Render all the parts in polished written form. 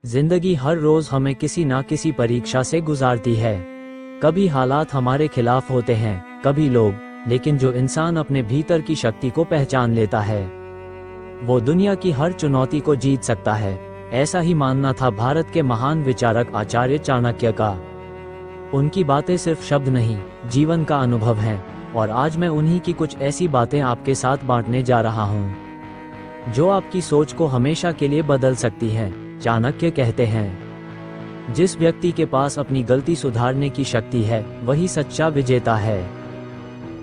जिंदगी हर रोज हमें किसी ना किसी परीक्षा से गुजारती है। कभी हालात हमारे खिलाफ होते हैं, कभी लोग, लेकिन जो इंसान अपने भीतर की शक्ति को पहचान लेता है वो दुनिया की हर चुनौती को जीत सकता है। ऐसा ही मानना था भारत के महान विचारक आचार्य चाणक्य का। उनकी बातें सिर्फ शब्द नहीं, जीवन का अनुभव हैं, और आज मैं उन्हीं की कुछ ऐसी बातें आपके साथ बांटने जा रहा हूं जो आपकी सोच को हमेशा के लिए बदल सकती हैं। चाणक्य कहते हैं, जिस व्यक्ति के पास अपनी गलती सुधारने की शक्ति है वही सच्चा विजेता है।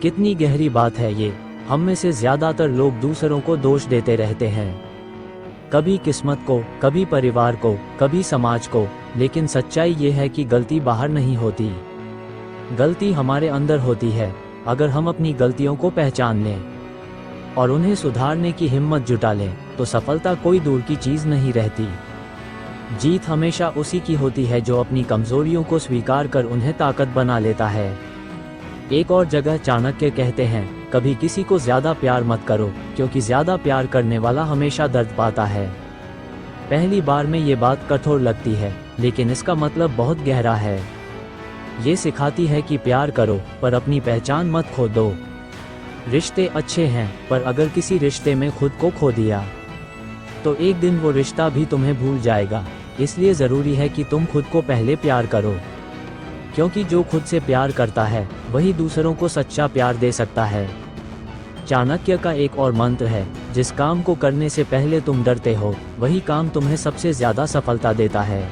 कितनी गहरी बात है ये। हम में से ज्यादातर लोग दूसरों को दोष देते रहते हैं, कभी किस्मत को, कभी परिवार को, कभी समाज को, लेकिन सच्चाई ये है कि गलती बाहर नहीं होती, गलती हमारे अंदर होती है। अगर हम अपनी गलतियों को पहचान लें और उन्हें सुधारने की हिम्मत जुटा लें तो सफलता कोई दूर की चीज नहीं रहती। जीत हमेशा उसी की होती है जो अपनी कमजोरियों को स्वीकार कर उन्हें ताकत बना लेता है। एक और जगह चाणक्य कहते हैं, कभी किसी को ज्यादा प्यार मत करो, क्योंकि ज्यादा प्यार करने वाला हमेशा दर्द पाता है। पहली बार में ये बात कठोर लगती है, लेकिन इसका मतलब बहुत गहरा है। ये सिखाती है कि प्यार करो पर अपनी पहचान मत खो दो। रिश्ते अच्छे हैं, पर अगर किसी रिश्ते में खुद को खो दिया तो एक दिन वो रिश्ता भी तुम्हें भूल जाएगा। इसलिए जरूरी है कि तुम खुद को पहले प्यार करो, क्योंकि जो खुद से प्यार करता है वही दूसरों को सच्चा प्यार दे सकता है। चाणक्य का एक और मंत्र है, जिस काम को करने से पहले तुम डरते हो वही काम तुम्हें सबसे ज्यादा सफलता देता है।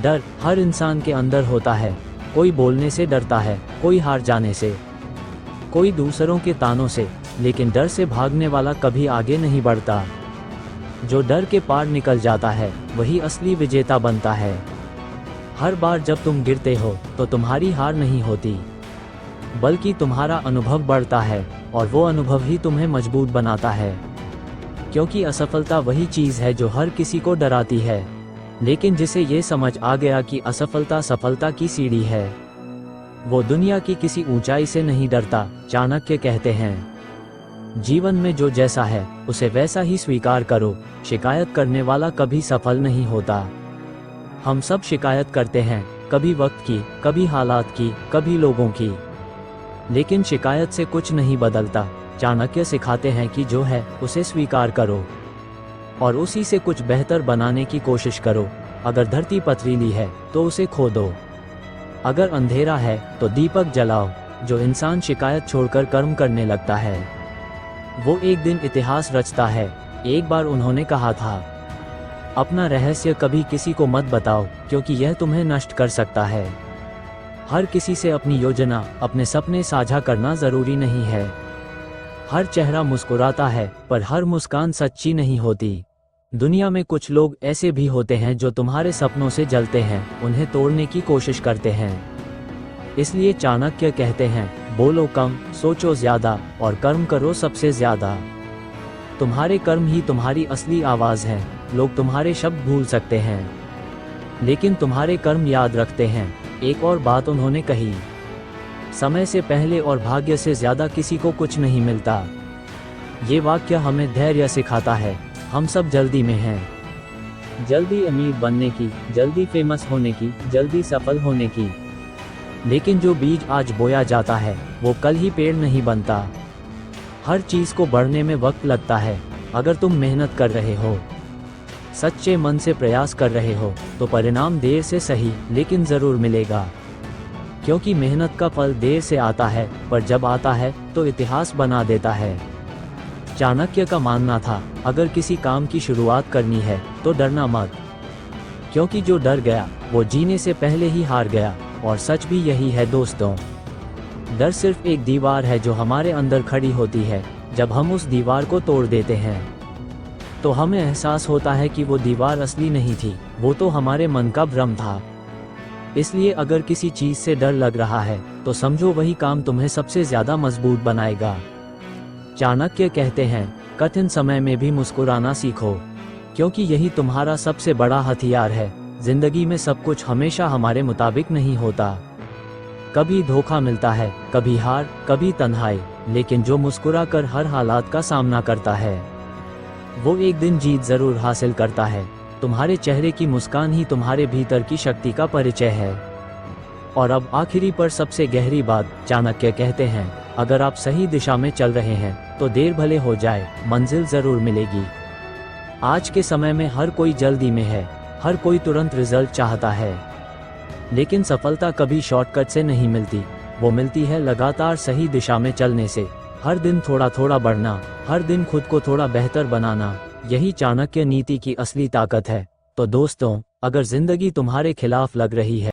डर हर इंसान के अंदर होता है। कोई बोलने से डरता है, कोई हार जाने से, कोई दूसरों के तानों से, लेकिन डर से भागने वाला कभी आगे नहीं बढ़ता। जो डर के पार निकल जाता है वही असली विजेता बनता है। हर बार जब तुम गिरते हो तो तुम्हारी हार नहीं होती, बल्कि तुम्हारा अनुभव बढ़ता है, और वो अनुभव ही तुम्हें मजबूत बनाता है। क्योंकि असफलता वही चीज है जो हर किसी को डराती है, लेकिन जिसे ये समझ आ गया कि असफलता सफलता की सीढ़ी है, वो दुनिया की किसी ऊंचाई से नहीं डरता। चाणक्य कहते हैं, जीवन में जो जैसा है उसे वैसा ही स्वीकार करो। शिकायत करने वाला कभी सफल नहीं होता। हम सब शिकायत करते हैं, कभी वक्त की, कभी हालात की, कभी लोगों की, लेकिन शिकायत से कुछ नहीं बदलता। चाणक्य सिखाते हैं कि जो है उसे स्वीकार करो और उसी से कुछ बेहतर बनाने की कोशिश करो। अगर धरती पथरीली है तो उसे खोदो, अगर अंधेरा है तो दीपक जलाओ। जो इंसान शिकायत छोड़कर कर्म करने लगता है वो एक दिन इतिहास रचता है। एक बार उन्होंने कहा था, अपना रहस्य कभी किसी को मत बताओ, क्योंकि यह तुम्हें नष्ट कर सकता है। हर किसी से अपनी योजना, अपने सपने साझा करना जरूरी नहीं है। हर चेहरा मुस्कुराता है, पर हर मुस्कान सच्ची नहीं होती। दुनिया में कुछ लोग ऐसे भी होते हैं जो तुम्हारे सपनों से जलते हैं, उन्हें तोड़ने की कोशिश करते हैं। इसलिए चाणक्य कहते हैं, बोलो कम, सोचो ज्यादा, और कर्म करो सबसे ज्यादा। तुम्हारे कर्म ही तुम्हारी असली आवाज है। लोग तुम्हारे शब्द भूल सकते हैं, लेकिन तुम्हारे कर्म याद रखते हैं। एक और बात उन्होंने कही, समय से पहले और भाग्य से ज्यादा किसी को कुछ नहीं मिलता। ये वाक्य हमें धैर्य सिखाता है। हम सब जल्दी में हैं, जल्दी अमीर बनने की, जल्दी फेमस होने की, जल्दी सफल होने की, लेकिन जो बीज आज बोया जाता है वो कल ही पेड़ नहीं बनता। हर चीज को बढ़ने में वक्त लगता है। अगर तुम मेहनत कर रहे हो, सच्चे मन से प्रयास कर रहे हो, तो परिणाम देर से सही लेकिन जरूर मिलेगा। क्योंकि मेहनत का फल देर से आता है, पर जब आता है तो इतिहास बना देता है। चाणक्य का मानना था, अगर किसी काम की शुरुआत करनी है तो डरना मत, क्योंकि जो डर गया वो जीने से पहले ही हार गया। और सच भी यही है दोस्तों। डर सिर्फ एक दीवार है जो हमारे अंदर खड़ी होती है। जब हम उस दीवार को तोड़ देते हैं तो हमें एहसास होता है कि वो दीवार असली नहीं थी, वो तो हमारे मन का भ्रम था। इसलिए अगर किसी चीज से डर लग रहा है तो समझो वही काम तुम्हें सबसे ज्यादा मजबूत बनाएगा। चाणक्य कहते हैं, कठिन समय में भी मुस्कुराना सीखो, क्योंकि यही तुम्हारा सबसे बड़ा हथियार है। जिंदगी में सब कुछ हमेशा हमारे मुताबिक नहीं होता। कभी धोखा मिलता है, कभी हार, कभी तन्हाई, लेकिन जो मुस्कुराकर हर हालात का सामना करता है वो एक दिन जीत जरूर हासिल करता है। तुम्हारे चेहरे की मुस्कान ही तुम्हारे भीतर की शक्ति का परिचय है। और अब आखिरी पर सबसे गहरी बात, चाणक्य कहते हैं, अगर आप सही दिशा में चल रहे हैं तो देर भले हो जाए, मंजिल जरूर मिलेगी। आज के समय में हर कोई जल्दी में है, हर कोई तुरंत रिजल्ट चाहता है, लेकिन सफलता कभी शॉर्टकट से नहीं मिलती। वो मिलती है लगातार सही दिशा में चलने से। हर दिन थोड़ा थोड़ा बढ़ना, हर दिन खुद को थोड़ा बेहतर बनाना, यही चाणक्य नीति की असली ताकत है। तो दोस्तों, अगर जिंदगी तुम्हारे खिलाफ लग रही है